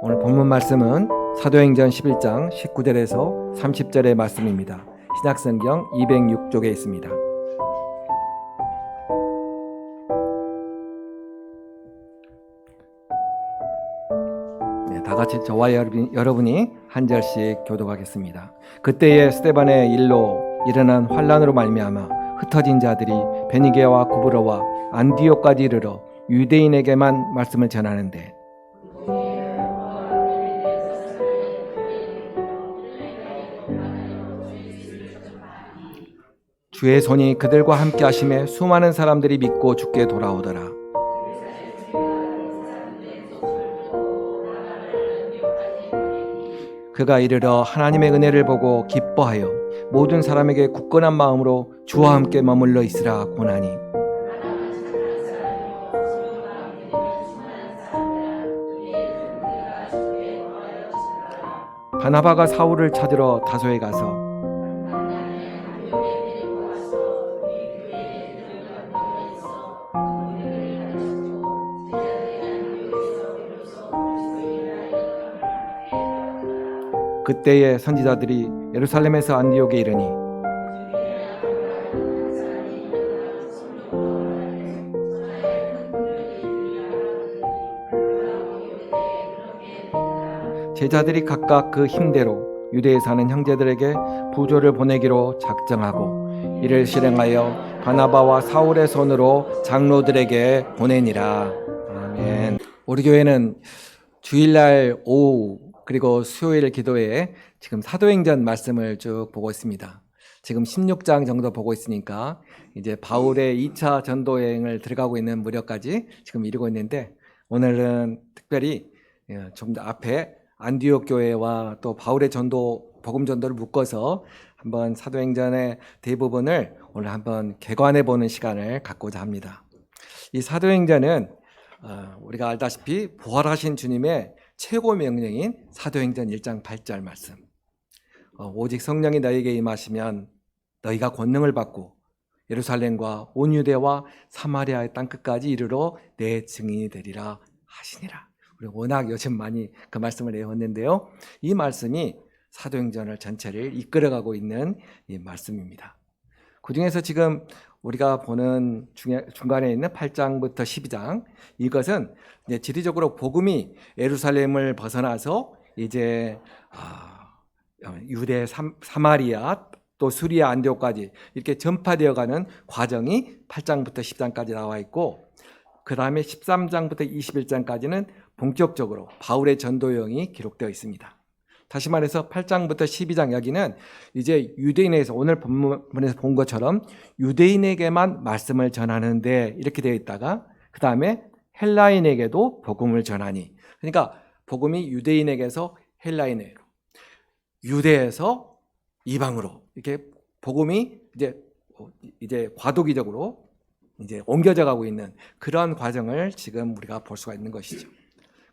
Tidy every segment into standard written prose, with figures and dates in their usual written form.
오늘 본문 말씀은 사도행전 11장 19절에서 30절의 말씀입니다. 신약성경 206쪽에 있습니다. 다 같이 저와 여러분이 한 절씩 교독하겠습니다. 그때에 스데반의 일로 일어난 환란으로 말미암아 흩어진 자들이 베니게와 구브로와 안디옥까지 이르러 유대인에게만 말씀을 전하는데 주의 손이 그들과 함께 하심에 수많은 사람들이 믿고 주께 돌아오더라. 그가 이르러 하나님의 은혜를 보고 기뻐하여 모든 사람에게 굳건한 마음으로 주와 함께 머물러 있으라 고나니 바나바가 사울을 찾으러 다소에 가서 그때의 선지자들이 예루살렘에서 안디옥에 이르니 제자들이 각각 그 힘대로 유대에 사는 형제들에게 부조를 보내기로 작정하고 이를 실행하여 바나바와 사울의 손으로 장로들에게 보내니라. 아멘. 우리 교회는 주일날 오후 그리고 수요일 기도회에 지금 사도행전 말씀을 쭉 보고 있습니다. 지금 16장 정도 보고 있으니까 이제 바울의 2차 전도 여행을 들어가고 있는 무렵까지 지금 이르고 있는데 오늘은 특별히 좀 더 앞에 안디옥 교회와 또 바울의 전도 복음 전도를 묶어서 한번 사도행전의 대부분을 오늘 한번 개관해 보는 시간을 갖고자 합니다. 이 사도행전은 우리가 알다시피 부활하신 주님의 최고 명령인 사도행전 1장 8절 말씀. 오직 성령이 너희에게 임하시면 너희가 권능을 받고 예루살렘과 온 유대와 사마리아의 땅끝까지 이르러 내 증인이 되리라 하시니라. 우리 워낙 요즘 많이 그 말씀을 외웠는데요. 이 말씀이 사도행전을 전체를 이끌어가고 있는 이 말씀입니다. 그 중에서 지금 우리가 보는 중간에 있는 8장부터 12장 이것은 이제 지리적으로 복음이 예루살렘을 벗어나서 이제 유대 사마리아 또 수리아 안디옥까지 이렇게 전파되어가는 과정이 8장부터 10장까지 나와 있고 그 다음에 13장부터 21장까지는 본격적으로 바울의 전도여행이 기록되어 있습니다. 다시 말해서 8장부터 12장 여기는 이제 유대인에서 오늘 본문에서 본 것처럼 유대인에게만 말씀을 전하는데 이렇게 되어 있다가 그 다음에 헬라인에게도 복음을 전하니 그러니까 복음이 유대인에게서 헬라인에게로 유대에서 이방으로 이렇게 복음이 이제 과도기적으로 이제 옮겨져 가고 있는 그런 과정을 지금 우리가 볼 수가 있는 것이죠.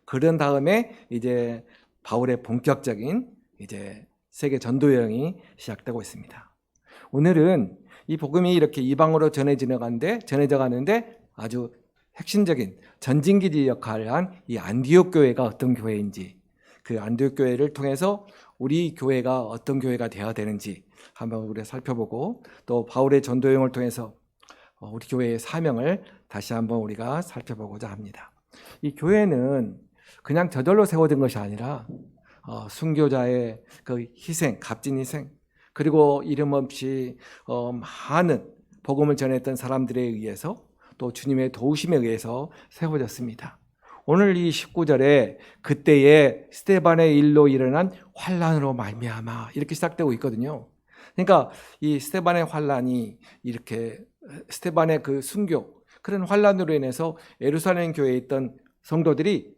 그런 다음에 이제 바울의 본격적인 이제 세계 전도 여행이 시작되고 있습니다. 오늘은 이 복음이 이렇게 이방으로 전해져 가는데 아주 핵심적인 전진기지 역할을 한 이 안디옥 교회가 어떤 교회인지 그 안디옥 교회를 통해서 우리 교회가 어떤 교회가 되어야 되는지 한번 우리가 살펴보고 또 바울의 전도 여행을 통해서 우리 교회의 사명을 다시 한번 우리가 살펴보고자 합니다. 이 교회는 그냥 저절로 세워진 것이 아니라 순교자의 그 희생, 값진 희생 그리고 이름 없이 많은 복음을 전했던 사람들에 의해서 또 주님의 도우심에 의해서 세워졌습니다. 오늘 이 19절에 그때에 스데반의 일로 일어난 환란으로 말미암아 이렇게 시작되고 있거든요. 그러니까 이 스데반의 환란이 이렇게 스데반의 그 순교 그런 환란으로 인해서 예루살렘 교회에 있던 성도들이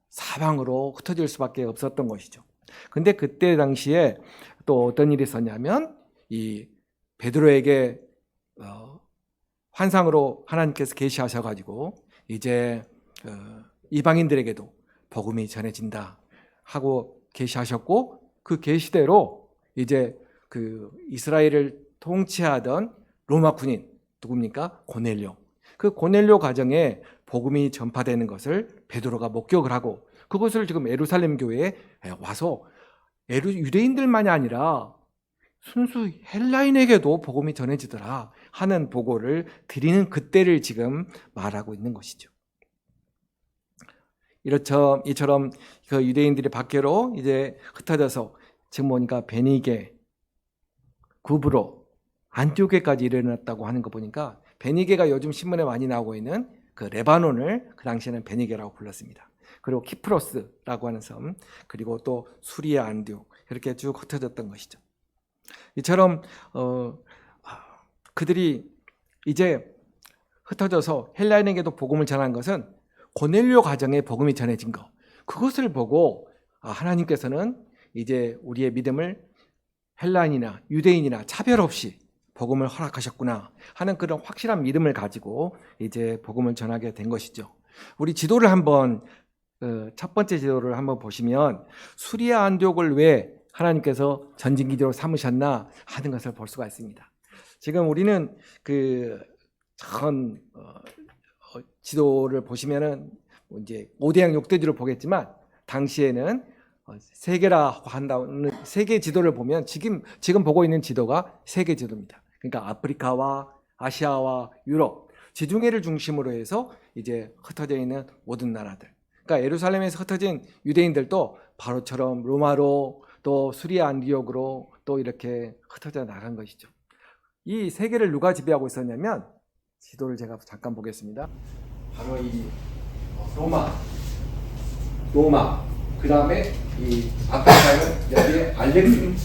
사방으로 흩어질 수밖에 없었던 것이죠. 근데 그때 당시에 또 어떤 일이 있었냐면 이 베드로에게 환상으로 하나님께서 계시하셔가지고 이제 이방인들에게도 복음이 전해진다 하고 계시하셨고 그 계시대로 이제 그 이스라엘을 통치하던 로마 군인 누굽니까? 고넬료. 그 고넬료 가정에 복음이 전파되는 것을 베드로가 목격을 하고 그것을 지금 예루살렘 교회에 와서 유대인들만이 아니라 순수 헬라인에게도 복음이 전해지더라 하는 보고를 드리는 그때를 지금 말하고 있는 것이죠. 이처럼 그 유대인들이 밖으로 이제 흩어져서 지금 보니까 베니게, 구브로, 안티오케까지 일어났다고 하는 거 보니까 베니게가 요즘 신문에 많이 나오고 있는 그 레바논을 그 당시에는 베니게라고 불렀습니다. 그리고 키프로스라고 하는 섬, 그리고 또 수리아, 안디옥 이렇게 쭉 흩어졌던 것이죠. 이처럼 그들이 이제 흩어져서 헬라인에게도 복음을 전한 것은 고넬료 가정에 복음이 전해진 것, 그것을 보고 하나님께서는 이제 우리의 믿음을 헬라인이나 유대인이나 차별 없이 복음을 허락하셨구나 하는 그런 확실한 믿음을 가지고 이제 복음을 전하게 된 것이죠. 우리 지도를 한번 첫 번째 지도를 한번 보시면 수리아 안디옥을 왜 하나님께서 전진기지로 삼으셨나 하는 것을 볼 수가 있습니다. 지금 우리는 전 지도를 보시면은 이제 5대양 6대지로 보겠지만 당시에는 세계라고 한다는 세계 지도를 보면 지금 보고 있는 지도가 세계 지도입니다. 그러니까 아프리카와 아시아와 유럽, 지중해를 중심으로 해서 이제 흩어져 있는 모든 나라들. 그러니까 예루살렘에서 흩어진 유대인들도 바로처럼 로마로 또 수리아 안디옥으로 또 이렇게 흩어져 나간 것이죠. 이 세계를 누가 지배하고 있었냐면 지도를 제가 잠깐 보겠습니다. 바로 이 로마. 그 다음에 이 아프리카는 여기에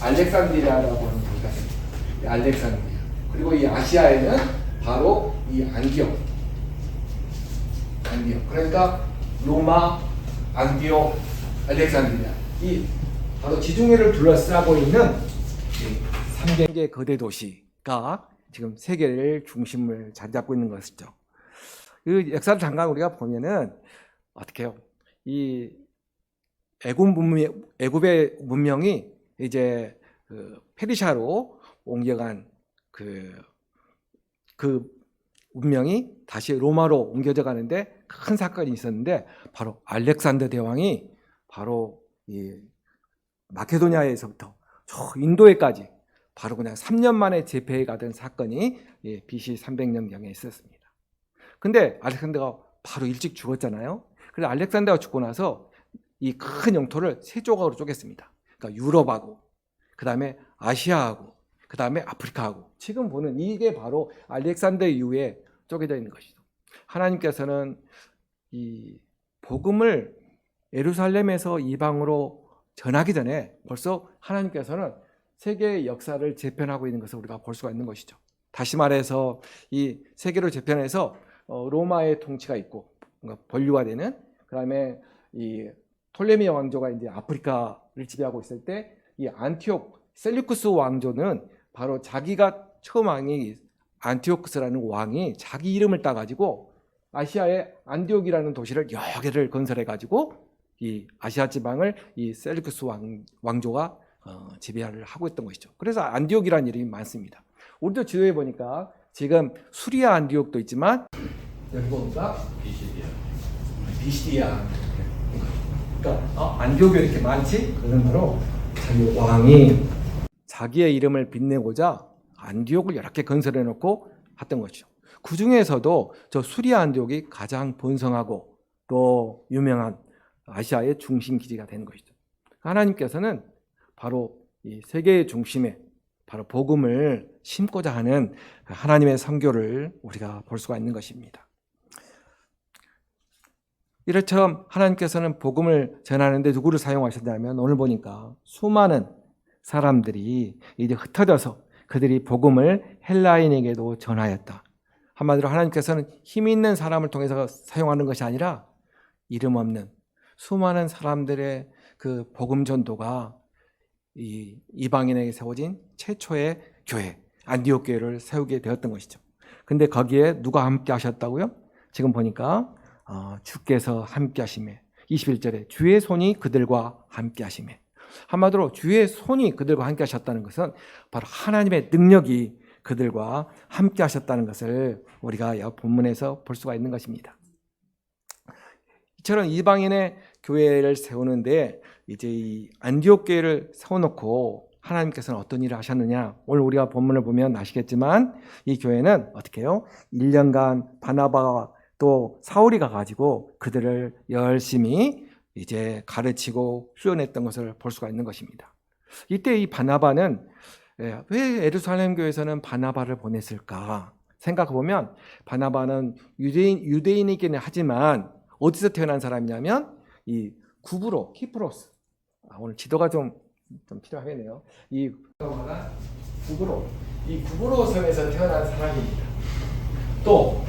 알렉산드리아라고 하는 도시가 있습니다. 알렉산드리아. 그리고 이 아시아에는 바로 이 안디옥. 그러니까 로마, 안디옥, 알렉산드리아. 이 바로 지중해를 둘러싸고 있는 3개의 거대 도시가 지금 세계를 중심을 자리 잡고 있는 것이죠. 그 역사를 잠깐 우리가 보면은 어떻게 해요? 이 애굽의 문명이 이제 페르시아로 옮겨간 그 문명이 다시 로마로 옮겨져 가는데 큰 사건이 있었는데 바로 알렉산더 대왕이 바로 이 마케도니아에서부터 저 인도에까지 바로 그냥 3년 만에 제패해 가던 사건이 BC 300년경에 있었습니다. 근데 알렉산더가 바로 일찍 죽었잖아요. 그래서 알렉산더가 죽고 나서 이 큰 영토를 세 조각으로 쪼갰습니다. 그러니까 유럽하고, 그 다음에 아시아하고, 그 다음에 아프리카하고. 지금 보는 이게 바로 알렉산더 이후에 쪼개져 있는 것이죠. 하나님께서는 이 복음을 예루살렘에서 이방으로 전하기 전에 벌써 하나님께서는 세계의 역사를 재편하고 있는 것을 우리가 볼 수가 있는 것이죠. 다시 말해서 이 세계로 재편해서 로마의 통치가 있고 본류가 되는, 그다음에 이 톨레미 왕조가 이제 아프리카를 지배하고 있을 때 이 안티옥 셀루쿠스 왕조는 바로 자기가 처음 왕이 안티오쿠스라는 왕이 자기 이름을 따가지고 아시아의 안디옥이라는 도시를 여러 개를 건설해가지고 이 아시아 지방을 이 셀루쿠스 왕조가 지배를 하고 있던 것이죠. 그래서 안디옥이라는 이름이 많습니다. 우리도 지도에 보니까 지금 수리아 안디옥도 있지만 여기 보니까 비시디아. 그러니까 안디옥이 이렇게 많지? 그런 바로 자기 왕이 자기의 이름을 빛내고자 안디옥을 여러 개 건설해 놓고 했던 것이죠. 그 중에서도 저 수리아 안디옥이 가장 번성하고 또 유명한 아시아의 중심 기지가 된 것이죠. 하나님께서는 바로 이 세계의 중심에 바로 복음을 심고자 하는 하나님의 선교를 우리가 볼 수가 있는 것입니다. 이처럼 하나님께서는 복음을 전하는데 누구를 사용하셨냐면 오늘 보니까 수많은 사람들이 이제 흩어져서 그들이 복음을 헬라인에게도 전하였다. 한마디로 하나님께서는 힘 있는 사람을 통해서 사용하는 것이 아니라 이름 없는 수많은 사람들의 그 복음 전도가 이 이방인에게 세워진 최초의 교회 안디옥 교회를 세우게 되었던 것이죠. 근데 거기에 누가 함께 하셨다고요? 지금 보니까 주께서 함께 하심에 21절에 주의 손이 그들과 함께 하심에, 한마디로 주의 손이 그들과 함께 하셨다는 것은 바로 하나님의 능력이 그들과 함께 하셨다는 것을 우리가 본문에서 볼 수가 있는 것입니다. 이처럼 이방인의 교회를 세우는데 이제 이 안디옥 교회를 세워놓고 하나님께서는 어떤 일을 하셨느냐? 오늘 우리가 본문을 보면 아시겠지만 이 교회는 어떻게 해요? 1년간 바나바와 또 사울이 가가지고 그들을 열심히 이제 가르치고 훈련했던 것을 볼 수가 있는 것입니다. 이때 이 바나바는 왜 예루살렘 교회에서는 바나바를 보냈을까 생각해 보면 바나바는 유대인이긴 하지만 어디서 태어난 사람이냐면 이 구브로 키프로스. 오늘 지도가 좀 필요하겠네요. 이 구브로 섬에서 태어난 사람입니다. 또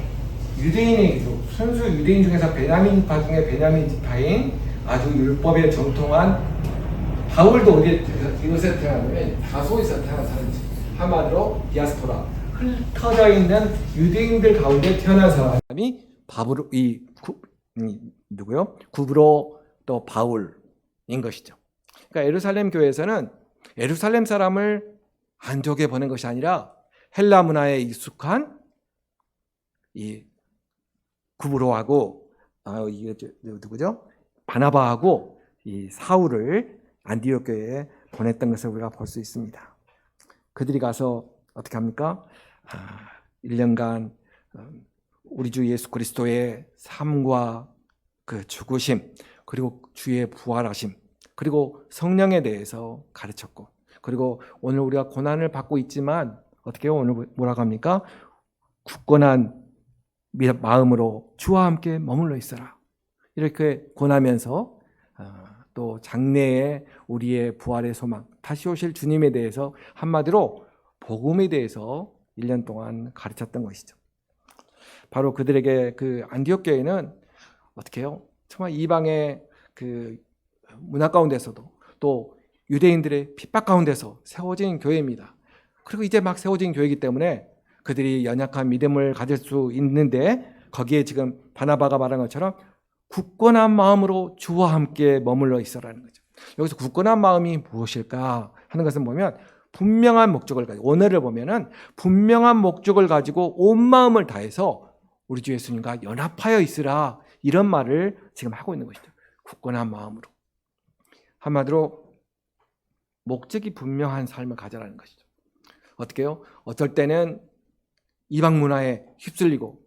유대인이기도 순수 유대인 중에서 베냐민 지파 중에 베냐민 지파인 아주 율법에 정통한 바울도 이곳에 태어나면 다소에서 태어난 사람이지. 한마디로 디아스포라 흩어져 있는 유대인들 가운데 태어난 사람이 누구요? 구브로 또 바울인 것이죠. 그러니까 예루살렘 교회에서는 예루살렘 사람을 안디옥에 보낸 것이 아니라 헬라 문화에 익숙한 이 구브로하고 이게 누구죠? 바나바하고 이 사울을 안디옥 교회에 보냈던 것을 우리가 볼 수 있습니다. 그들이 가서 어떻게 합니까? 1년간 우리 주 예수 그리스도의 삶과 그 죽으심, 그리고 주의 부활하심, 그리고 성령에 대해서 가르쳤고, 그리고 오늘 우리가 고난을 받고 있지만 어떻게 해요? 오늘 뭐라고 합니까? 굳건한 마음으로 주와 함께 머물러 있어라. 이렇게 권하면서 또 장래에 우리의 부활의 소망, 다시 오실 주님에 대해서 한마디로 복음에 대해서 1년 동안 가르쳤던 것이죠. 바로 그들에게 그 안디옥 교회는 어떻게 해요? 정말 이방의 그 문화 가운데서도 또 유대인들의 핍박 가운데서 세워진 교회입니다. 그리고 이제 막 세워진 교회이기 때문에 그들이 연약한 믿음을 가질 수 있는데 거기에 지금 바나바가 말한 것처럼 굳건한 마음으로 주와 함께 머물러 있어라는 거죠. 여기서 굳건한 마음이 무엇일까 하는 것을 보면 분명한 목적을 가지고 오늘을 보면은 분명한 목적을 가지고 온 마음을 다해서 우리 주 예수님과 연합하여 있으라 이런 말을 지금 하고 있는 것이죠. 굳건한 마음으로. 한마디로 목적이 분명한 삶을 가져라는 것이죠. 어떻게 해요? 어쩔 때는 이방 문화에 휩쓸리고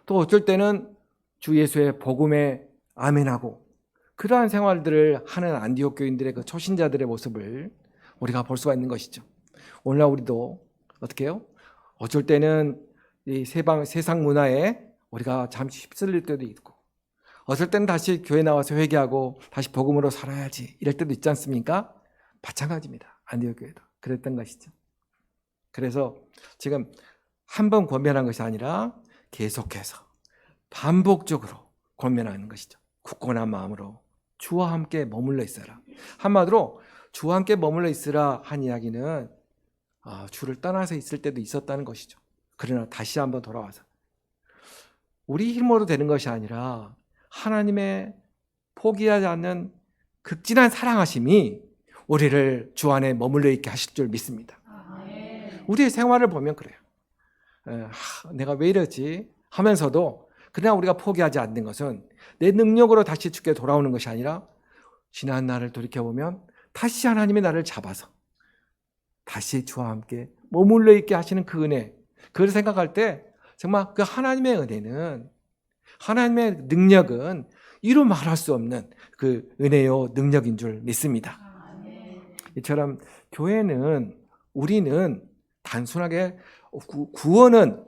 또 어쩔 때는 주 예수의 복음에 아멘하고 그러한 생활들을 하는 안디옥 교인들의 그 초신자들의 모습을 우리가 볼 수가 있는 것이죠. 오늘날 우리도 어떻게 해요? 어쩔 때는 이 세상 문화에 우리가 잠시 휩쓸릴 때도 있고 어쩔 때는 다시 교회 나와서 회개하고 다시 복음으로 살아야지 이럴 때도 있지 않습니까? 마찬가지입니다. 안디옥 교회도 그랬던 것이죠. 그래서 지금 한 번 권면한 것이 아니라 계속해서 반복적으로 권면하는 것이죠. 굳건한 마음으로 주와 함께 머물러 있어라. 한마디로 주와 함께 머물러 있으라 한 이야기는 주를 떠나서 있을 때도 있었다는 것이죠. 그러나 다시 한번 돌아와서 우리 힘으로 되는 것이 아니라 하나님의 포기하지 않는 극진한 사랑하심이 우리를 주 안에 머물러 있게 하실 줄 믿습니다. 우리의 생활을 보면 그래요. 내가 왜 이러지 하면서도 그냥 우리가 포기하지 않는 것은 내 능력으로 다시 주께 돌아오는 것이 아니라 지난 날을 돌이켜보면 다시 하나님의 나를 잡아서 다시 주와 함께 머물러 있게 하시는 그 은혜, 그걸 생각할 때 정말 그 하나님의 은혜는, 하나님의 능력은 이루 말할 수 없는 그 은혜요 능력인 줄 믿습니다. 이처럼 교회는, 우리는 단순하게 구원은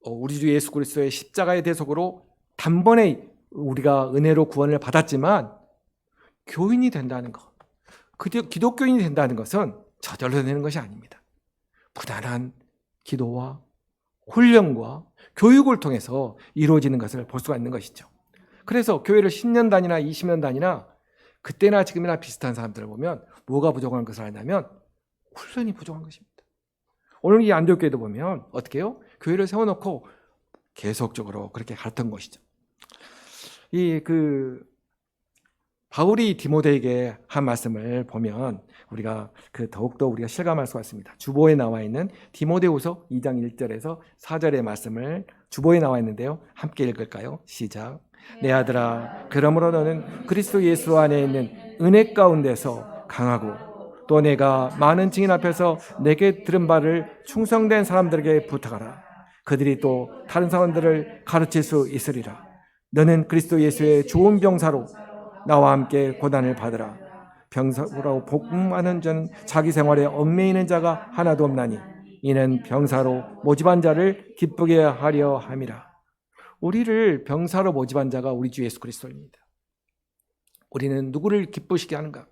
우리 주 예수 그리스도의 십자가의 대속으로 단번에 우리가 은혜로 구원을 받았지만 교인이 된다는 것, 기독교인이 된다는 것은 저절로 되는 것이 아닙니다. 부단한 기도와 훈련과 교육을 통해서 이루어지는 것을 볼 수가 있는 것이죠. 그래서 교회를 10년 단위나 20년 단위나 그때나 지금이나 비슷한 사람들을 보면 뭐가 부족한 것을 아냐면 훈련이 부족한 것입니다. 오늘 이 안디옥 교회도 보면 어떻게 해요? 교회를 세워놓고 계속적으로 그렇게 가르쳤던 것이죠. 바울이 디모데에게 한 말씀을 보면 우리가 더욱더 우리가 실감할 수가 있습니다. 주보에 나와 있는 디모데후서 2장 1절에서 4절의 말씀을 주보에 나와 있는데요. 함께 읽을까요? 시작. 내 아들아, 그러므로 너는 그리스도 예수 안에 있는 은혜 가운데서 강하고 또 내가 많은 증인 앞에서 내게 들은 바를 충성된 사람들에게 부탁하라. 그들이 또 다른 사람들을 가르칠 수 있으리라. 너는 그리스도 예수의 좋은 병사로 나와 함께 고난을 받으라. 병사로 복음하는 자는 자기 생활에 얽매이는 자가 하나도 없나니 이는 병사로 모집한 자를 기쁘게 하려 함이라. 우리를 병사로 모집한 자가 우리 주 예수 그리스도입니다. 우리는 누구를 기쁘시게 하는가?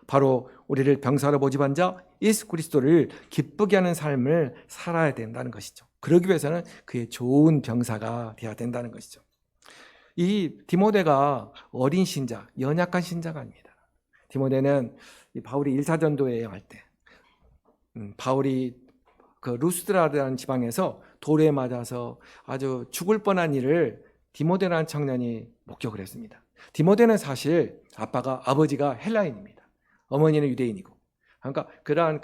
바로 우리를 병사로 모집한 자 예수 그리스도를 기쁘게 하는 삶을 살아야 된다는 것이죠. 그러기 위해서는 그의 좋은 병사가 되어야 된다는 것이죠. 이 디모데가 어린 신자, 연약한 신자가 아닙니다. 디모데는 바울이 1차 전도에 여행할 때 바울이 그 루스드라라는 지방에서 돌에 맞아서 아주 죽을 뻔한 일을 디모데라는 청년이 목격을 했습니다. 디모데는 사실 아버지가 헬라인입니다. 어머니는 유대인이고. 그러니까 그러한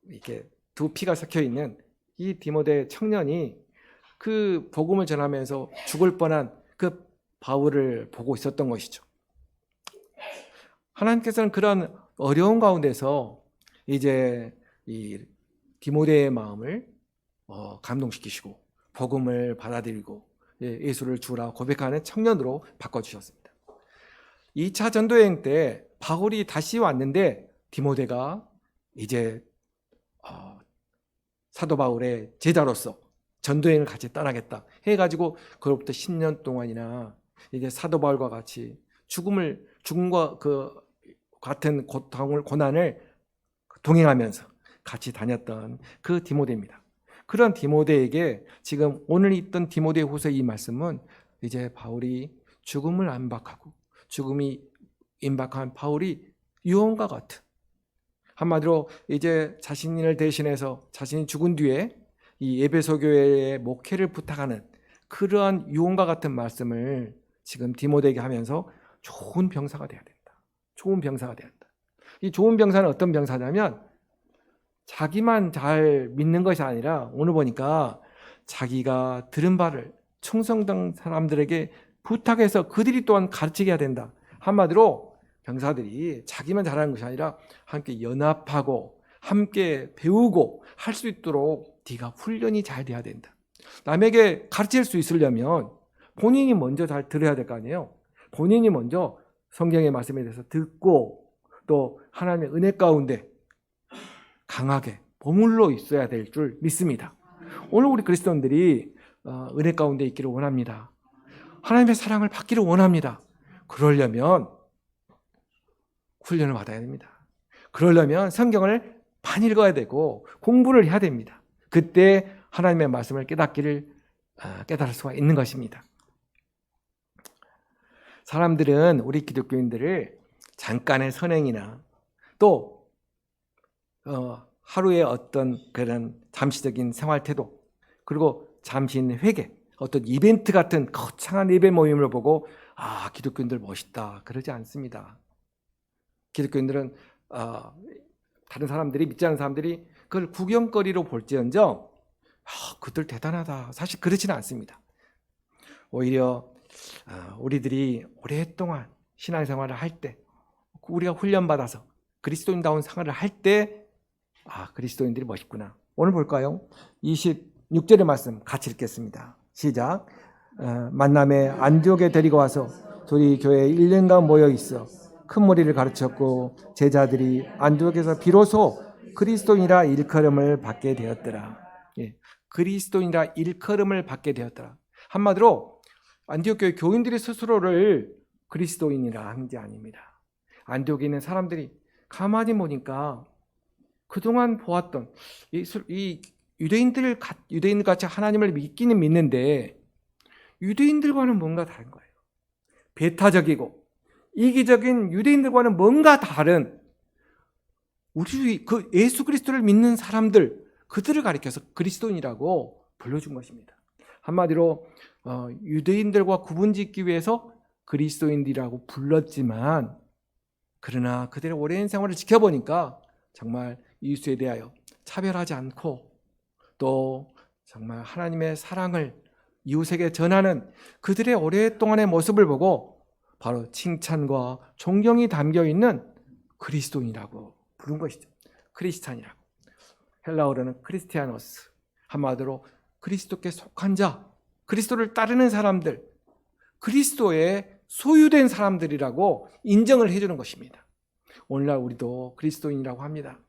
이렇게 두 피가 섞여 있는 이 디모데 청년이 그 복음을 전하면서 죽을 뻔한 그 바울을 보고 있었던 것이죠. 하나님께서는 그런 어려운 가운데서 이제 이 디모데의 마음을 감동시키시고 복음을 받아들이고 예수를 주라 고백하는 청년으로 바꿔주셨습니다. 2차 전도여행 때 바울이 다시 왔는데 디모데가 이제 사도 바울의 제자로서 전도여행을 같이 떠나겠다 해가지고 그로부터 10년 동안이나 이제 사도 바울과 같이 죽음과 그 같은 고난을 동행하면서 같이 다녔던 그 디모데입니다. 그런 디모데에게 지금 오늘 있던 디모데후서 이 말씀은 이제 바울이 죽음을 임박하고 죽음이 임박한 바울이 유언과 같은, 한마디로 이제 자신을 대신해서 자신이 죽은 뒤에 이 에베소 교회의 목회를 부탁하는 그러한 유언과 같은 말씀을 지금 디모데에게 하면서 좋은 병사가 되어야 된다. 좋은 병사가 되어야 된다. 이 좋은 병사는 어떤 병사냐면 자기만 잘 믿는 것이 아니라 오늘 보니까 자기가 들은 바를 충성된 사람들에게 부탁해서 그들이 또한 가르치게 해야 된다. 한마디로 병사들이 자기만 잘하는 것이 아니라 함께 연합하고 함께 배우고 할 수 있도록 네가 훈련이 잘 돼야 된다. 남에게 가르칠 수 있으려면 본인이 먼저 잘 들어야 될 거 아니에요. 본인이 먼저 성경의 말씀에 대해서 듣고 또 하나님의 은혜 가운데 강하게 머물러 있어야 될 줄 믿습니다. 오늘 우리 그리스도인들이 은혜 가운데 있기를 원합니다. 하나님의 사랑을 받기를 원합니다. 그러려면 훈련을 받아야 됩니다. 그러려면 성경을 많이 읽어야 되고 공부를 해야 됩니다. 그때 하나님의 말씀을 깨달을 수가 있는 것입니다. 사람들은 우리 기독교인들을 잠깐의 선행이나 또 하루의 어떤 그런 잠시적인 생활 태도 그리고 잠시인 회개, 어떤 이벤트 같은 거창한 예배 모임을 보고 기독교인들 멋있다 그러지 않습니다. 기독교인들은 다른 사람들이 믿지 않는 사람들이 그걸 구경거리로 볼지언정 그들 대단하다 사실 그렇지는 않습니다. 오히려 우리들이 오랫동안 신앙생활을 할 때 우리가 훈련받아서 그리스도인다운 생활을 할 때 그리스도인들이 멋있구나. 오늘 볼까요? 26절의 말씀 같이 읽겠습니다. 시작. 만남에 안디옥에 데리고 와서 둘이 교회에 1년간 모여 있어 큰 무리를 가르쳤고 제자들이 안디옥에서 비로소 그리스도인이라 일컬음을 받게 되었더라. 그리스도인이라 일컬음을 받게 되었더라. 한마디로 안디옥 교회 교인들이 스스로를 그리스도인이라 한 게 아닙니다. 안디옥에 있는 사람들이 가만히 보니까 그동안 보았던 이 유대인들 같이 하나님을 믿기는 믿는데 유대인들과는 뭔가 다른 거예요. 배타적이고 이기적인 유대인들과는 뭔가 다른 우리 예수 그리스도를 믿는 사람들 그들을 가리켜서 그리스도인이라고 불러준 것입니다. 한마디로 유대인들과 구분짓기 위해서 그리스도인이라고 불렀지만 그러나 그들의 오랜 생활을 지켜보니까 정말 이웃에 대하여 차별하지 않고 또 정말 하나님의 사랑을 이웃에게 전하는 그들의 오랫동안의 모습을 보고 바로 칭찬과 존경이 담겨 있는 그리스도인이라고 부른 것이죠. 크리스찬이라고. 헬라어로는 크리스티아노스. 한마디로 그리스도께 속한 자, 그리스도를 따르는 사람들, 그리스도의 소유된 사람들이라고 인정을 해주는 것입니다. 오늘날 우리도 그리스도인이라고 합니다.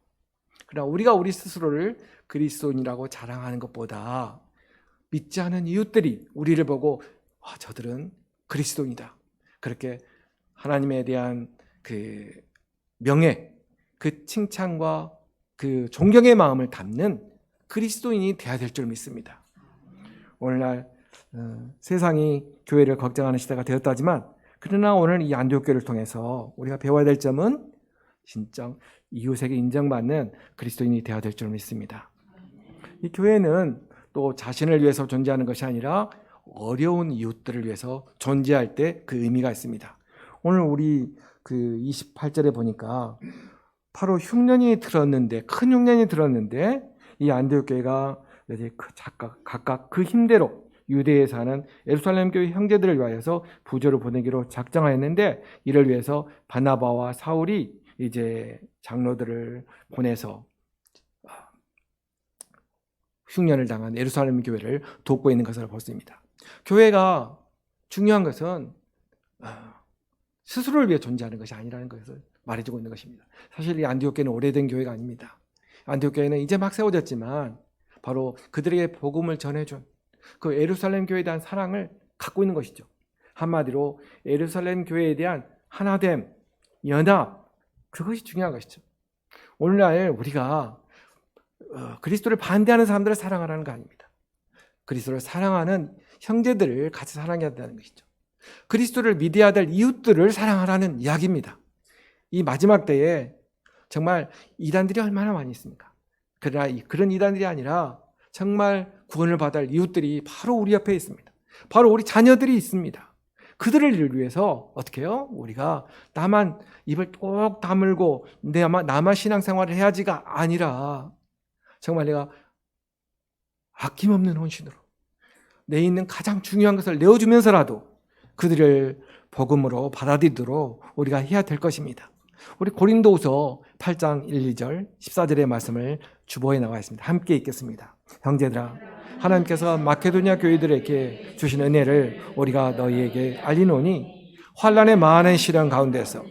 그러나 우리가 우리 스스로를 그리스도인이라고 자랑하는 것보다 믿지 않은 이웃들이 우리를 보고 저들은 그리스도인이다. 그렇게 하나님에 대한 그 명예, 그 칭찬과 그 존경의 마음을 담는 그리스도인이 되어야 될 줄 믿습니다. 오늘날 세상이 교회를 걱정하는 시대가 되었다지만 그러나 오늘 이 안디옥교회를 통해서 우리가 배워야 될 점은 진짜 이웃에게 인정받는 그리스도인이 되어야 될 줄 믿습니다. 이 교회는 또 자신을 위해서 존재하는 것이 아니라 어려운 이웃들을 위해서 존재할 때 그 의미가 있습니다. 오늘 우리 그 28절에 보니까 바로 흉년이 들었는데, 큰 흉년이 들었는데 이 안디옥 교회가 각각 그 힘대로 유대에 사는 예루살렘 교회 형제들을 위하여서 부조를 보내기로 작정하였는데, 이를 위해서 바나바와 사울이 이제 장로들을 보내서 흉년을 당한 예루살렘 교회를 돕고 있는 것을 볼 수 있습니다. 교회가 중요한 것은 스스로를 위해 존재하는 것이 아니라는 것을 말해주고 있는 것입니다. 사실 이 안디옥 교회는 오래된 교회가 아닙니다. 안디옥 교회는 이제 막 세워졌지만 바로 그들에게 복음을 전해준 그 예루살렘 교회에 대한 사랑을 갖고 있는 것이죠. 한마디로 예루살렘 교회에 대한 하나됨, 연합, 그것이 중요한 것이죠. 오늘날 우리가 그리스도를 반대하는 사람들을 사랑하라는 거 아닙니다. 그리스도를 사랑하는 형제들을 같이 사랑해야 한다는 것이죠. 그리스도를 믿어야 될 이웃들을 사랑하라는 이야기입니다. 이 마지막 때에 정말 이단들이 얼마나 많이 있습니까? 그러나 그런 이단들이 아니라 정말 구원을 받을 이웃들이 바로 우리 옆에 있습니다. 바로 우리 자녀들이 있습니다. 그들을 위해서 어떻게 해요? 우리가 나만 입을 꼭 다물고 나만 신앙생활을 해야지가 아니라 정말 내가 아낌없는 헌신으로 내 있는 가장 중요한 것을 내어주면서라도 그들을 복음으로 받아들이도록 우리가 해야 될 것입니다. 우리 고린도후서 8장 1, 2절 14절의 말씀을 주보에 나와 있습니다. 함께 읽겠습니다. 형제들아, 하나님께서 마케도니아 교회들에게 주신 은혜를 우리가 너희에게 알리노니 환난의 많은 시련 가운데서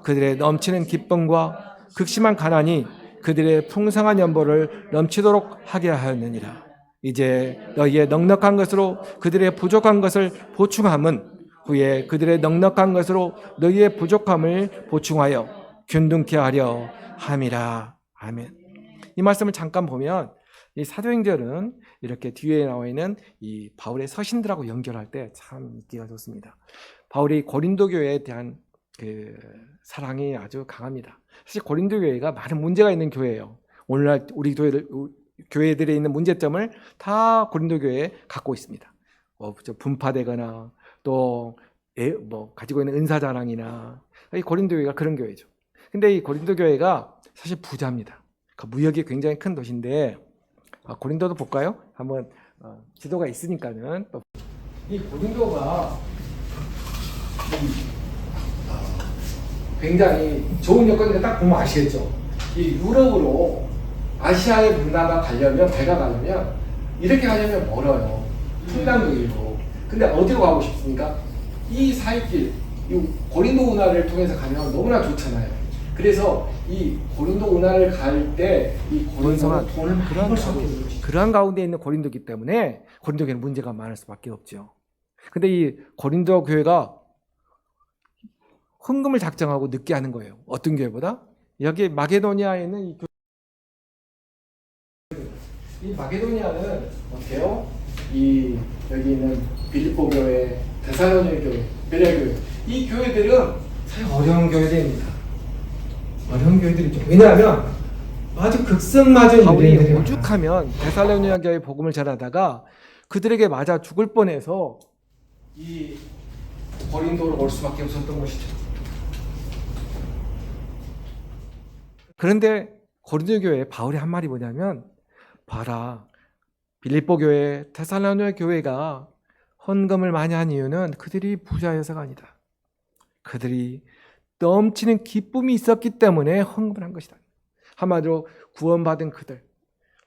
그들의 넘치는 기쁨과 극심한 가난이 그들의 풍성한 연보를 넘치도록 하게 하였느니라. 이제 너희의 넉넉한 것으로 그들의 부족한 것을 보충함은 후에 그들의 넉넉한 것으로 너희의 부족함을 보충하여 균등케 하려 함이라. 아멘. 이 말씀을 잠깐 보면 이 사도행전은 이렇게 뒤에 나와 있는 이 바울의 서신들하고 연결할 때 참 읽기가 좋습니다. 바울이 고린도 교회에 대한 그 사랑이 아주 강합니다. 사실 고린도 교회가 많은 문제가 있는 교회예요. 오늘날 우리 교회들에 있는 문제점을 다 고린도 교회에 갖고 있습니다. 분파되거나 또 가지고 있는 은사자랑이나 이 고린도 교회가 그런 교회죠. 근데 이 고린도 교회가 사실 부자입니다. 그 무역이 굉장히 큰 도시인데 고린도도 볼까요? 한번 지도가 있으니까는 이 고린도가 굉장히 좋은 여건인데 딱 보면 아시겠죠? 이 유럽으로 아시아의 문화가 가려면 배가 가려면 이렇게 가려면 멀어요. 풍랑도 길고. 근데 어디로 가고 싶습니까? 이 사이길, 이 고린도 운하를 통해서 가면 너무나 좋잖아요. 그래서 이 고린도 운하를 갈 때 이 고린도가 돈을 많이 그러한 가운데 있는 고린도이기 때문에 고린도 교회는 문제가 많을 수밖에 없죠. 근데 이 고린도 교회가 헌금을 작정하고 늦게 하는 거예요. 어떤 교회보다? 여기 마게도니아에 있는 이 마게도니아는 어때요? 여기 있는 빌립보 교회, 데살로니가 교회, 베레아 교회, 이 교회들은 사실 어려운 교회들입니다. 어려운 교회들이죠. 왜냐하면 아주 극성맞은 바울이 오죽하면 데살로니가 교회 복음을 전하다가 그들에게 맞아 죽을 뻔해서 이 고린도로 올 수밖에 없었던 것이죠. 그런데 고린도 교회에 바울이 한 말이 뭐냐면, 봐라, 빌립보 교회, 데살로니가 교회가 헌금을 많이 한 이유는 그들이 부자여서가 아니다. 그들이 넘치는 기쁨이 있었기 때문에 헌금을 한 것이다. 한마디로 구원받은 그들,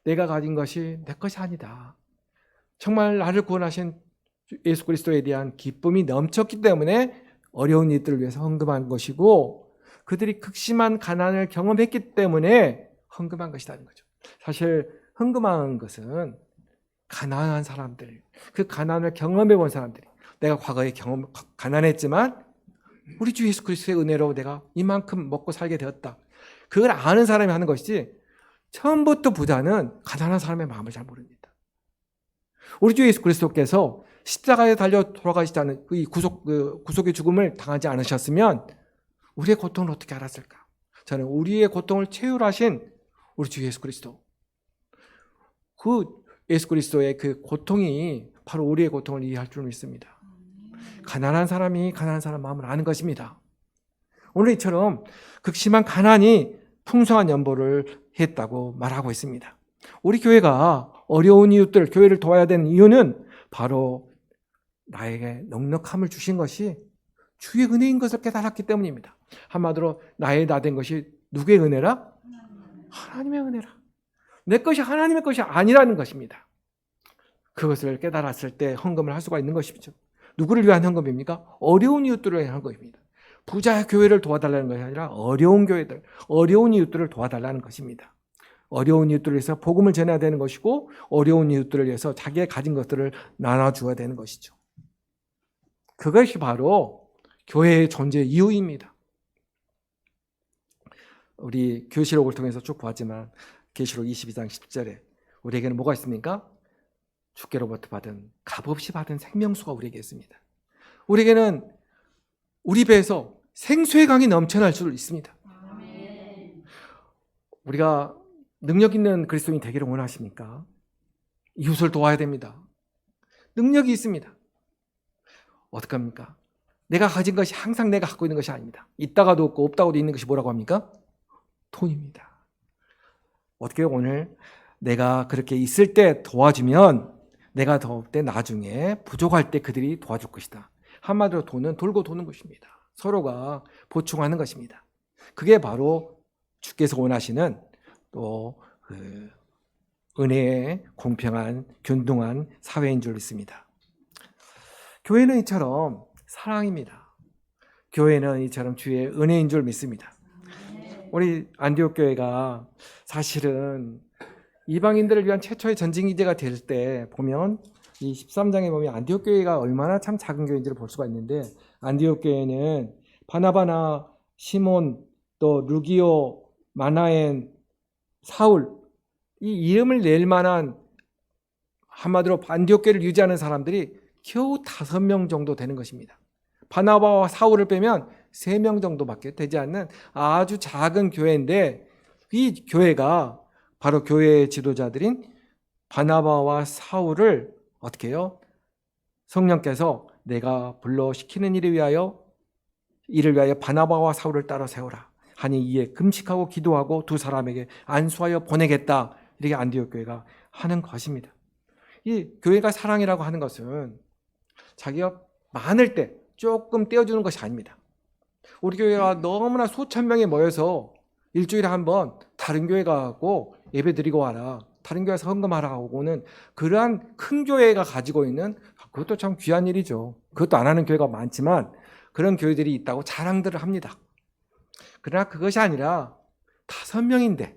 내가 가진 것이 내 것이 아니다. 정말 나를 구원하신 예수 그리스도에 대한 기쁨이 넘쳤기 때문에 어려운 이들을 위해서 헌금한 것이고, 그들이 극심한 가난을 경험했기 때문에 헌금한 것이라는 거죠. 사실 헌금한 것은 가난한 사람들, 그 가난을 경험해 본 사람들이, 내가 과거에 가난했지만 우리 주 예수 그리스도의 은혜로 내가 이만큼 먹고 살게 되었다, 그걸 아는 사람이 하는 것이지, 처음부터 부자는 가난한 사람의 마음을 잘 모릅니다. 우리 주 예수 그리스도께서 십자가에 달려 돌아가시지 않은 이 구속의 죽음을 당하지 않으셨으면 우리의 고통을 어떻게 알았을까? 저는 우리의 고통을 채울하신 우리 주 예수 그리스도, 그 예수 그리스도의 그 고통이 바로 우리의 고통을 이해할 줄 믿습니다. 가난한 사람이 가난한 사람 마음을 아는 것입니다. 오늘 이처럼 극심한 가난이 풍성한 연보를 했다고 말하고 있습니다. 우리 교회가 어려운 이웃들, 교회를 도와야 되는 이유는 바로 나에게 넉넉함을 주신 것이 주의 은혜인 것을 깨달았기 때문입니다. 한마디로 나의 나 된 것이 누구의 은혜라? 하나님의 은혜라. 내 것이 하나님의 것이 아니라는 것입니다. 그것을 깨달았을 때 헌금을 할 수가 있는 것이죠. 누구를 위한 헌금입니까? 어려운 이웃들을 위한 헌금입니다. 부자 교회를 도와달라는 것이 아니라 어려운 교회들, 어려운 이웃들을 도와달라는 것입니다. 어려운 이웃들을 위해서 복음을 전해야 되는 것이고, 어려운 이웃들을 위해서 자기가 가진 것들을 나눠주어야 되는 것이죠. 그것이 바로 교회의 존재 이유입니다. 우리 계시록을 통해서 쭉 보았지만 계시록 22장 10절에 우리에게는 뭐가 있습니까? 주께로부터 받은, 값없이 받은 생명수가 우리에게 있습니다. 우리에게는 우리 배에서 생수의 강이 넘쳐날 수 있습니다. 우리가 능력 있는 그리스도인이 되기를 원하십니까? 이웃을 도와야 됩니다. 능력이 있습니다. 어떻게 합니까? 내가 가진 것이 항상 내가 갖고 있는 것이 아닙니다. 있다가도 없고 없다고도 있는 것이 뭐라고 합니까? 돈입니다. 어떻게 오늘 내가 그렇게 있을 때 도와주면 내가 더 때 나중에 부족할 때 그들이 도와줄 것이다. 한마디로 돈은 돌고 도는 것입니다. 서로가 보충하는 것입니다. 그게 바로 주께서 원하시는 또 그 은혜의 공평한 균등한 사회인 줄 믿습니다. 교회는 이처럼 사랑입니다. 교회는 이처럼 주의 은혜인 줄 믿습니다. 우리 안디옥 교회가 사실은 이방인들을 위한 최초의 전쟁기지가 될 때 보면 이 13장에 보면 안디옥 교회가 얼마나 참 작은 교회인지를 볼 수가 있는데, 안디옥 교회는 바나바나, 시몬, 또 루기오, 마나엔, 사울, 이 이름을 낼 만한, 한마디로 안디옥 교회를 유지하는 사람들이 겨우 5명 정도 되는 것입니다. 바나바와 사울을 빼면 3명 정도밖에 되지 않는 아주 작은 교회인데, 이 교회가 바로 교회의 지도자들인 바나바와 사울을 어떻게 해요? 성령께서 내가 불러 시키는 이를 위하여 바나바와 사울을 따라 세우라 하니 이에 금식하고 기도하고 두 사람에게 안수하여 보내겠다, 이렇게 안디옥 교회가 하는 것입니다. 이 교회가 사랑이라고 하는 것은 자기가 많을 때 조금 떼어주는 것이 아닙니다. 우리 교회가 너무나 수천 명이 모여서 일주일에 한 번 다른 교회 가고 예배 드리고 와라, 다른 교회에서 헌금하라 하고는, 그러한 큰 교회가 가지고 있는, 그것도 참 귀한 일이죠. 그것도 안 하는 교회가 많지만 그런 교회들이 있다고 자랑들을 합니다. 그러나 그것이 아니라 5명인데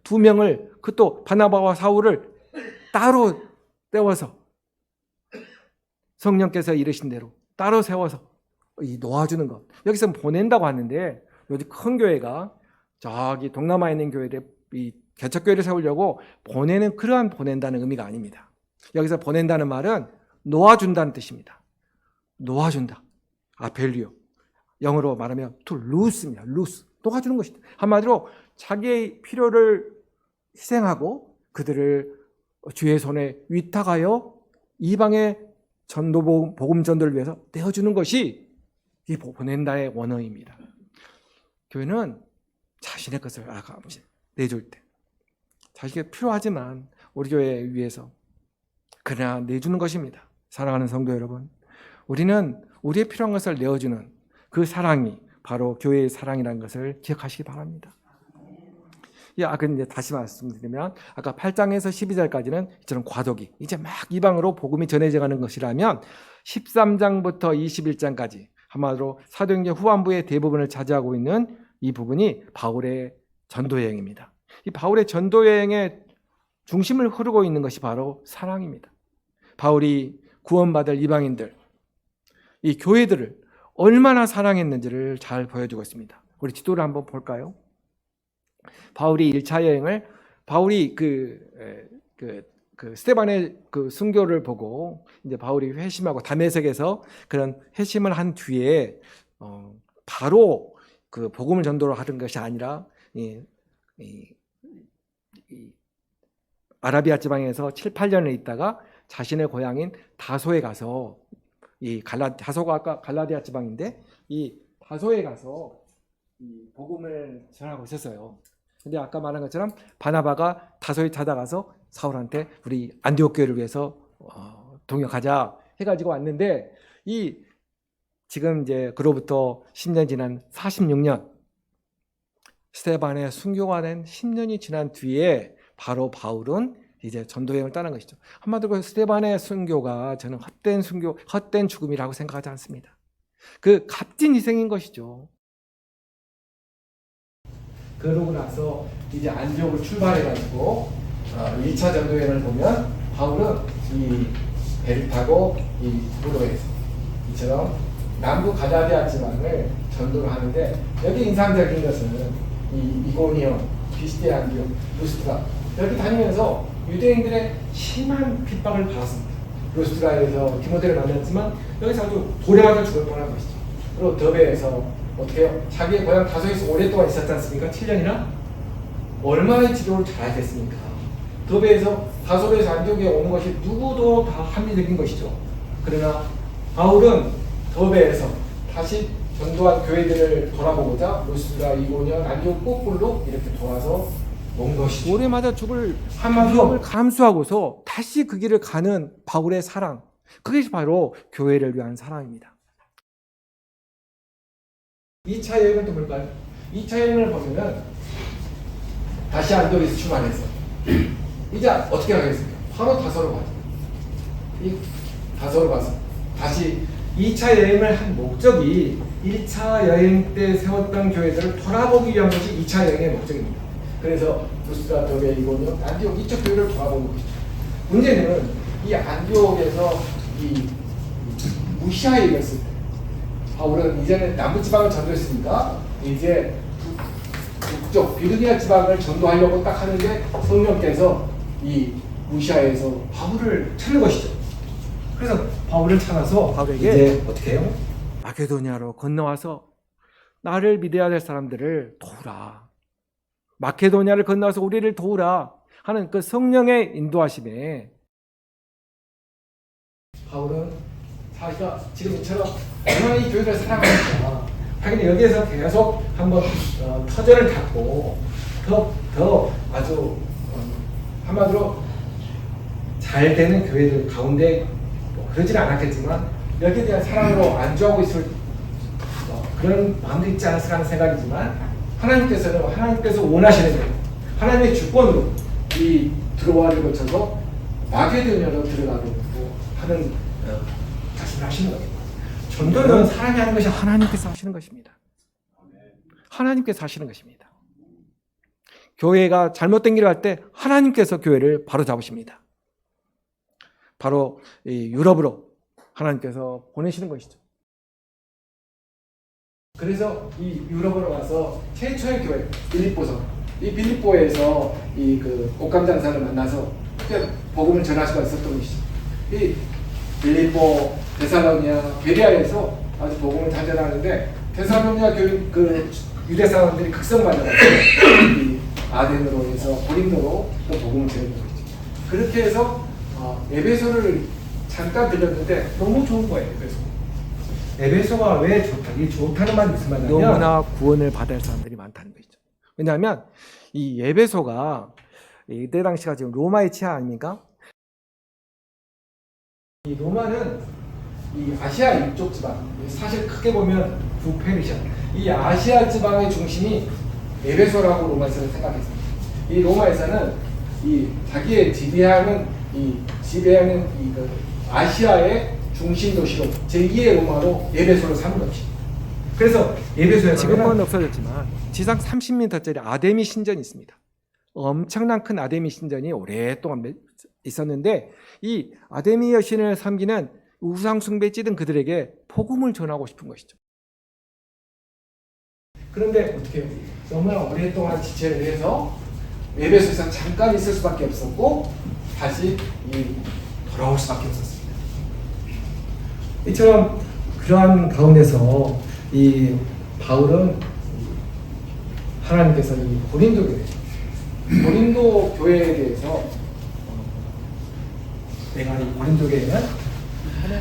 2명을, 그것도 바나바와 사울을 따로 떼어서 성령께서 이르신 대로 따로 세워서 놓아주는 것. 여기서 보낸다고 하는데, 요즘 큰 교회가 저기 동남아에 있는 교회들 이 개척교회를 세우려고 보내는, 그러한 보낸다는 의미가 아닙니다. 여기서 보낸다는 말은 놓아준다는 뜻입니다. 놓아준다. 아펠리오. 영어로 말하면 to loose입니다. loose. 놓아주는 것이다. 한마디로 자기의 필요를 희생하고 그들을 주의 손에 위탁하여 이방의 전도, 복음 전도를 위해서 떼어주는 것이 이 보낸다의 원어입니다. 교회는 자신의 것을 내줄 때, 자기가 필요하지만 우리 교회 위해서 그러나 내주는 것입니다. 사랑하는 성도 여러분, 우리는 우리의 필요한 것을 내어주는 그 사랑이 바로 교회의 사랑이라는 것을 기억하시기 바랍니다. 이제 다시 말씀드리면 아까 8장에서 12절까지는 이처럼 과도기, 이제 막 이방으로 복음이 전해져 가는 것이라면 13장부터 21장까지 한마디로 사도행전 후반부의 대부분을 차지하고 있는 이 부분이 바울의 전도 여행입니다. 이 바울의 전도 여행의 중심을 흐르고 있는 것이 바로 사랑입니다. 바울이 구원받을 이방인들, 이 교회들을 얼마나 사랑했는지를 잘 보여주고 있습니다. 우리 지도를 한번 볼까요? 바울이 1차 여행을, 바울이 스데반의 그 순교를 보고 이제 바울이 회심하고 다메섹에서 그런 회심을 한 뒤에 바로 그 복음을 전도를 하던 것이 아니라 아라비아 지방에서 7, 8년을 있다가 자신의 고향인 다소에 가서 다소가 아까 갈라디아 지방인데 이 다소에 가서 이 복음을 전하고 있었어요. 근데 아까 말한 것처럼 바나바가 다소에 찾아가서 사울한테 우리 안디옥 교회를 위해서 동역하자 해가지고 왔는데 지금 이제 그로부터 10년 지난 46년 스데반의 순교가 된 10년이 지난 뒤에 바로 바울은 이제 전도여행을 떠난 것이죠. 한마디로 스데반의 순교가 저는 헛된 순교, 헛된 죽음이라고 생각하지 않습니다. 그 값진 희생인 것이죠. 그러고 나서 이제 안디옥을 출발해가지고 1차 전도여행을 보면 바울은 이 배를 타고 이 무로에서 이처럼 남부 갈라디아 지방을 전도를 하는데 여기 인상적인 것은 이 이고니온, 비스데 안디옥, 루스트라 여기 다니면서 유대인들의 심한 핍박을 받았습니다. 루스트라에서 디모데를 만났지만 여기서 아주 돌에 맞아 죽을 뻔한 것이죠. 그리고 더베에서 어떻게 해요? 자기의 고향 다소에서 오랫동안 있었지 않습니까? 7년이나? 얼마나 지도를 잘하겠습니까? 더베에서 다소에서 안디옥에 오는 것이 누구도 다 합리적인 것이죠. 그러나 바울은 더베에서 다시 전도한 교회들을 돌아보고자 루스드라, 이고니온, 안디옥 거꾸로 이렇게 돌아서 온 것이죠. 오래 맞아 죽을 위험을 감수하고서 다시 그 길을 가는 바울의 사랑, 그것이 바로 교회를 위한 사랑입니다. 2차 여행을 또 볼까요? 2차 여행을 보면 다시 안디옥에서 출발해서 이제 어떻게 하겠습니까? 바로 다소로 가죠. 이 다소로 가서 다시 2차 여행을 한 목적이 1차 여행 때 세웠던 교회들을 돌아보기 위한 것이 2차 여행의 목적입니다. 그래서 루스드라, 더베, 이고니온, 안디옥 이쪽 교회를 돌아보는 것이죠. 문제는 이 안디옥에서 이 무시아에 이겼을 때 바울은 이제는 남부지방을 전도했으니까 이제 북쪽 비두니아 지방을 전도하려고 딱 하는데 성령께서 이 무시아에서 바울을 찾는 것이죠. 그래서 바울을 찾아서 바울에게 이제 어떻게 해요? 마케도니아로 건너와서 나를 믿어야 될 사람들을 도우라. 마케도니아를 건너와서 우리를 도우라 하는 그 성령의 인도하심에 바울은 자기가 지금 이처럼 얼마나 이 교회를 사랑하니까 하긴 여기에서 계속 한번 터전을 닫고 더 아주 한마디로 잘 되는 교회들 가운데 그러지는 않았겠지만 여기에 대한 사랑으로 안주하고 있을 그런 마음도 있지 않을까 하는 생각이지만 하나님께서 원하시는 대로 하나님의 주권으로 이 들어와를 거쳐서 마게도냐로 들어가려고 하는 말씀을 하시는 겁니다. 전도는 사람이 하는 것이 하나님께서 하시는 것입니다. 하나님께서 하시는 것입니다. 교회가 잘못된 길을 할 때 하나님께서 교회를 바로 잡으십니다. 바로 이 유럽으로 하나님께서 보내시는 것이죠. 그래서 이 유럽으로 가서 최초의 교회 빌립보서, 이 빌립보에서 이 그 옷감 장사를 만나서 그때 복음을 전할 수가 있었던 것이죠. 이 빌립보, 데살로니아, 베레아에서 아주 복음을 잘 전하는데 데살로니아 그 유대 사람들이 극성맞아가지고 이 아덴으로 해서 고린도로 또 복음을 전하는 것이죠. 그렇게 해서 에베소를 잠깐 들렸는데 너무 좋은 거예요. 에베소가 왜 좋다? 이 좋다는 말이 무슨 말이냐면 너무나 구원을 받을 사람들이 많다는 것이죠. 왜냐하면 이 에베소가 이때 당시가 지금 로마의 치하 아닙니까? 이 로마는 이 아시아 이쪽 지방, 사실 크게 보면 북페르시아, 이 아시아 지방의 중심이 에베소라고 로마에서는 생각했습니다. 이 로마에서는 이 자기의 지배하는 그 아시아의 중심 도시로 제2의 로마로 에베소를 삼은 것이. 그래서 에베소에 지금은 없어졌지만 지상 30m짜리 아데미 신전이 있습니다. 엄청난 큰 아데미 신전이 오랫동안 있었는데 이 아데미 여신을 섬기는 우상 숭배에 찌든 그들에게 복음을 전하고 싶은 것이죠. 그런데 어떻게 해요? 너무나 오랫동안 지체를 해서 에베소에서 잠깐 있을 수밖에 없었고 다시 돌아올 수밖에 없었습니다. 이처럼 그러한 가운데서 이 바울은 하나님께서 이 고린도 교회에 대해서 내가 이 고린도 교회는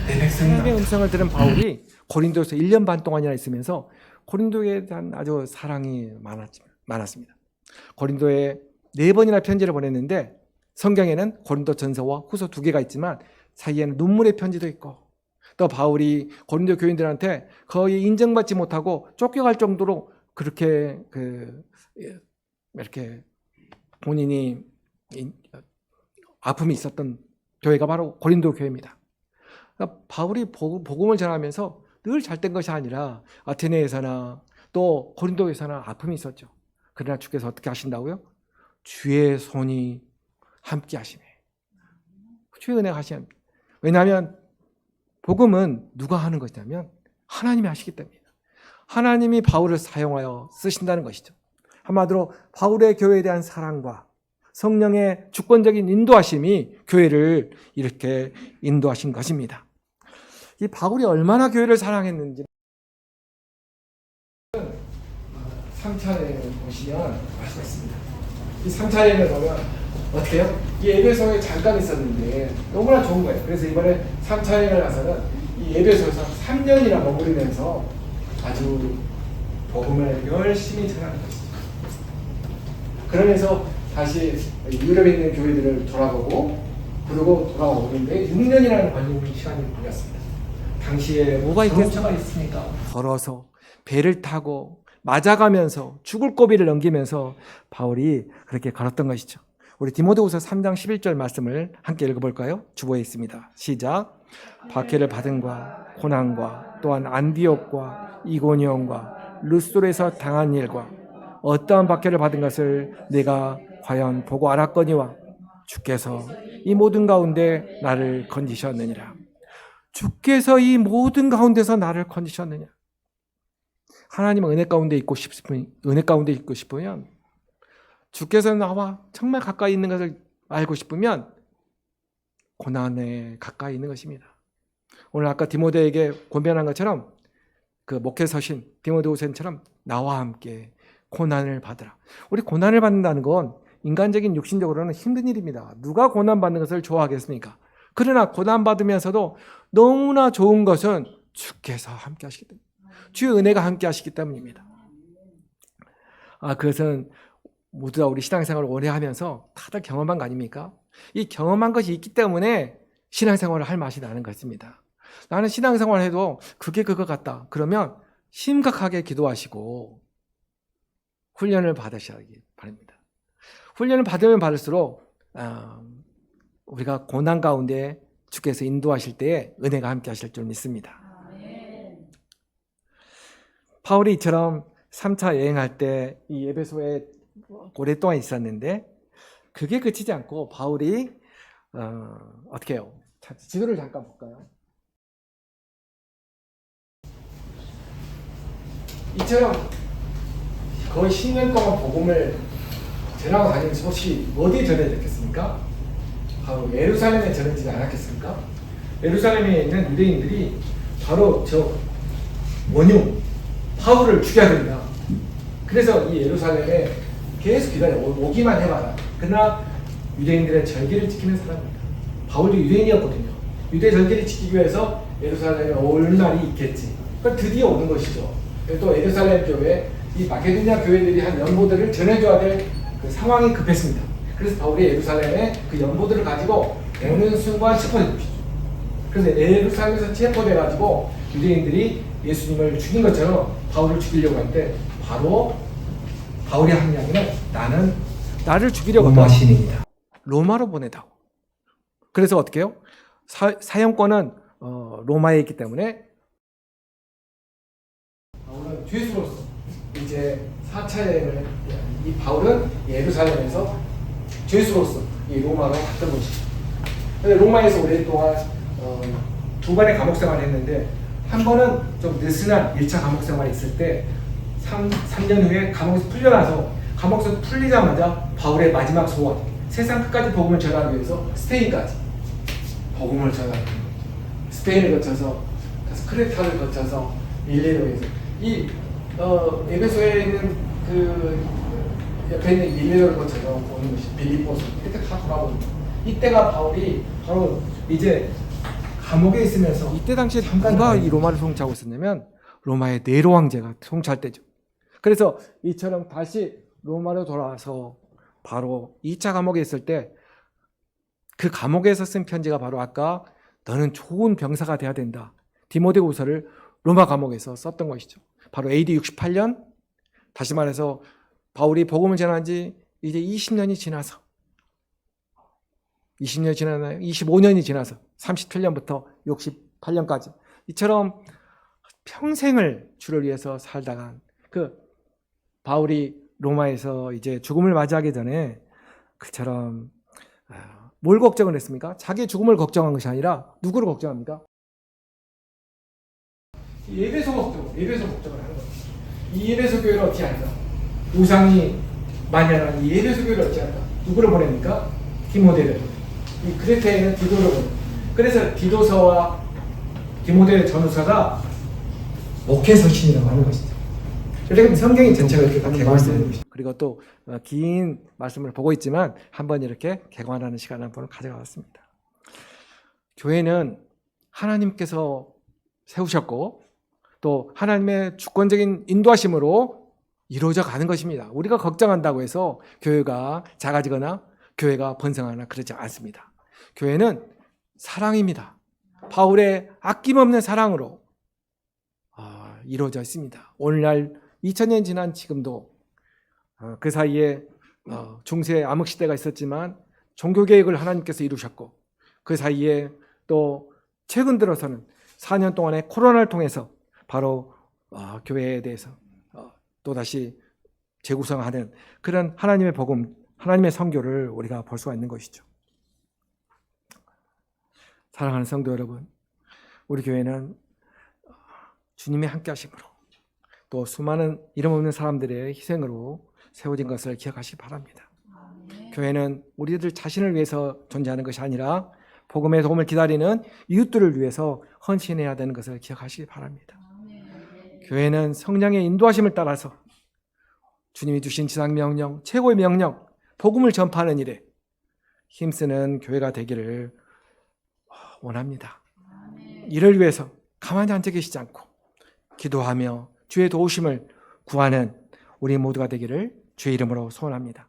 내 백성이다. 하나님의 음성을 들은 바울이 고린도에서 1년 반 동안이나 있으면서 고린도에 대한 아주 사랑이 많았습니다. 고린도에 4번이나 편지를 보냈는데 성경에는 고린도 전서와 후서 2개가 있지만 사이에는 눈물의 편지도 있고 또 바울이 고린도 교인들한테 거의 인정받지 못하고 쫓겨갈 정도로 그렇게 이렇게 본인이 아픔이 있었던 교회가 바로 고린도 교회입니다. 그러니까 바울이 복음을 전하면서 늘 잘된 것이 아니라 아테네에서나 또 고린도에서나 아픔이 있었죠. 그러나 주께서 어떻게 하신다고요? 주의 손이 함께 하시네. 주의 은혜가 하시네. 왜냐하면 복음은 누가 하는 것이냐면 하나님이 하시기 때문입니다. 하나님이 바울을 사용하여 쓰신다는 것이죠. 한마디로 바울의 교회에 대한 사랑과 성령의 주권적인 인도하심이 교회를 이렇게 인도하신 것입니다. 이 바울이 얼마나 교회를 사랑했는지 3차례를 보시면 알 수가 있습니다. 이 3차례를 보면 어때요? 이 에베소에 잠깐 있었는데 너무나 좋은 거예요. 그래서 이번에 3차례를 가서는 이 에베소에서 3년이나 머무르면서 아주 복음을 열심히 전하는 것이죠. 그러면서 다시 유럽에 있는 교회들을 돌아보고 그리고 돌아오는데 6년이라는 걸리는 시간이 걸렸습니다. 당시에 뭐가 있습니까? 걸어서 배를 타고 맞아가면서 죽을 고비를 넘기면서 바울이 그렇게 걸었던 것이죠. 우리 디모데후서 3장 11절 말씀을 함께 읽어볼까요? 주보에 있습니다. 시작. 박해를 받은과 고난과 또한 안디옥과 이고니온과 르스돌에서 당한 일과 어떠한 박해를 받은 것을 내가 과연 보고 알았거니와 주께서 이 모든 가운데 나를 건지셨느니라. 주께서 이 모든 가운데서 나를 건지셨느냐. 하나님은 은혜 가운데 있고 싶으면 주께서 나와 정말 가까이 있는 것을 알고 싶으면 고난에 가까이 있는 것입니다. 오늘 아까 디모데에게 권면한 것처럼 그 목회 서신 디모데후서처럼 나와 함께 고난을 받으라. 우리 고난을 받는다는 건 인간적인 육신적으로는 힘든 일입니다. 누가 고난받는 것을 좋아하겠습니까? 그러나 고난받으면서도 너무나 좋은 것은 주께서 함께 하시기 때문에 주의 은혜가 함께 하시기 때문입니다. 그것은 모두 다 우리 신앙생활을 오래 하면서 다들 경험한 거 아닙니까? 이 경험한 것이 있기 때문에 신앙생활을 할 맛이 나는 것입니다. 나는 신앙생활을 해도 그게 그거 같다. 그러면 심각하게 기도하시고 훈련을 받으셔야기 바랍니다. 훈련을 받으면 받을수록 우리가 고난 가운데 주께서 인도하실 때에 은혜가 함께 하실 줄 믿습니다. 바울이 이처럼 3차 여행할 때 이 에베소에 오랫동안 있었는데 그게 그치지 않고 바울이 어떻게 해요? 지도를 잠깐 볼까요? 이처럼 거의 10년 동안 복음을 전하고 다니면서 혹시 어디에 전해졌겠습니까? 바로 예루살렘에 전해지지 않았겠습니까? 예루살렘에 있는 유대인들이 바로 저 원흉 바울을 죽여야 된다. 그래서 이 예루살렘에 계속 기다려 오기만 해봐라. 그러나 유대인들의 절기를 지키는 사람입니다. 바울도 유대인이었거든요. 유대 절기를 지키기 위해서 예루살렘에 올 날이 있겠지. 그러니까 드디어 오는 것이죠. 또 예루살렘 교회, 이 마케도니아 교회들이 한 연보들을 전해줘야 될 그 상황이 급했습니다. 그래서 바울이 예루살렘에 그 연보들을 가지고 오는 순간 짚어준 것이죠. 그래서 예루살렘에서 체포돼가지고 유대인들이 예수님을 죽인 것처럼 바울을 죽이려고 하는데 바로 바울이 한 이야기는 나는 나를 죽이려고 로마 시민이다. 로마로 보내다오. 그래서 어떻게 해요? 사형권은 로마에 있기 때문에 바울은 죄수로서 이제 4차 여행을 이 바울은 예루살렘에서 죄수로서 이 로마로 갔던 것이죠. 로마에서 오랫동안 두 번의 감옥 생활을 했는데 한 번은 좀 느슨한 1차 감옥 생활이 있을 때 3년 후에 감옥에서 풀려나서 감옥에서 풀리자마자 바울의 마지막 소원 세상 끝까지 복음을 전하기 위해서 스페인까지 복음을 전하는 거죠. 스페인을 거쳐서 크레타를 거쳐서 밀레노에서 이 에베소에 있는 그 옆에 있는 밀레노를 거쳐서 오는 것이 빌립보서 이렇게 다 돌아오는 거예요. 이때가 바울이 바로 이제 감옥에 있으면서 이때 당시에 누가 이 로마를 통치하고 있었냐면 로마의 네로 황제가 통치할 때죠. 그래서 이처럼 다시 로마로 돌아와서 바로 2차 감옥에 있을 때 그 감옥에서 쓴 편지가 바로 아까 너는 좋은 병사가 돼야 된다. 디모데후서를 로마 감옥에서 썼던 것이죠. 바로 AD 68년 다시 말해서 바울이 복음을 전한 지 이제 20년이 지나서 20년이 지나나요? 25년이 지나서 37년부터 68년까지 이처럼 평생을 주를 위해서 살다간 그 바울이 로마에서 이제 죽음을 맞이하기 전에 그처럼 뭘 걱정을 했습니까? 자기의 죽음을 걱정한 것이 아니라 누구를 걱정합니까? 예배소 걱정을 하는 거죠. 이 예배소 교회를 어떻게 할까? 우상이 만연한 이 예배소 교회를 어떻게 할까? 누구를 보냅니까? 디모데를. 이 크레테에는 디도를 보냅니다. 그래서 디도서와 디모데 전후서가 목회서신이라고 하는 것이죠. 그러니까 성경이 전체가 이렇게 다 개관되는 것이죠. 그리고 또 긴 말씀을 보고 있지만 한번 이렇게 개관하는 시간을 한번 가져가봤습니다. 교회는 하나님께서 세우셨고 또 하나님의 주권적인 인도하심으로 이루어져 가는 것입니다. 우리가 걱정한다고 해서 교회가 작아지거나 교회가 번성하거나 그러지 않습니다. 교회는 사랑입니다. 바울의 아낌없는 사랑으로 이루어져 있습니다. 오늘날 2000년 지난 지금도 그 사이에 중세 암흑시대가 있었지만 종교개혁을 하나님께서 이루셨고 그 사이에 또 최근 들어서는 4년 동안의 코로나를 통해서 바로 교회에 대해서 또다시 재구성하는 그런 하나님의 복음, 하나님의 선교를 우리가 볼 수가 있는 것이죠. 사랑하는 성도 여러분, 우리 교회는 주님의 함께 하심으로 또 수많은 이름 없는 사람들의 희생으로 세워진 것을 기억하시기 바랍니다. 교회는 우리들 자신을 위해서 존재하는 것이 아니라 복음의 도움을 기다리는 이웃들을 위해서 헌신해야 되는 것을 기억하시기 바랍니다. 교회는 성령의 인도하심을 따라서 주님이 주신 지상명령, 최고의 명령, 복음을 전파하는 일에 힘쓰는 교회가 되기를 원합니다. 이를 위해서 가만히 앉아 계시지 않고 기도하며 주의 도우심을 구하는 우리 모두가 되기를 주의 이름으로 소원합니다.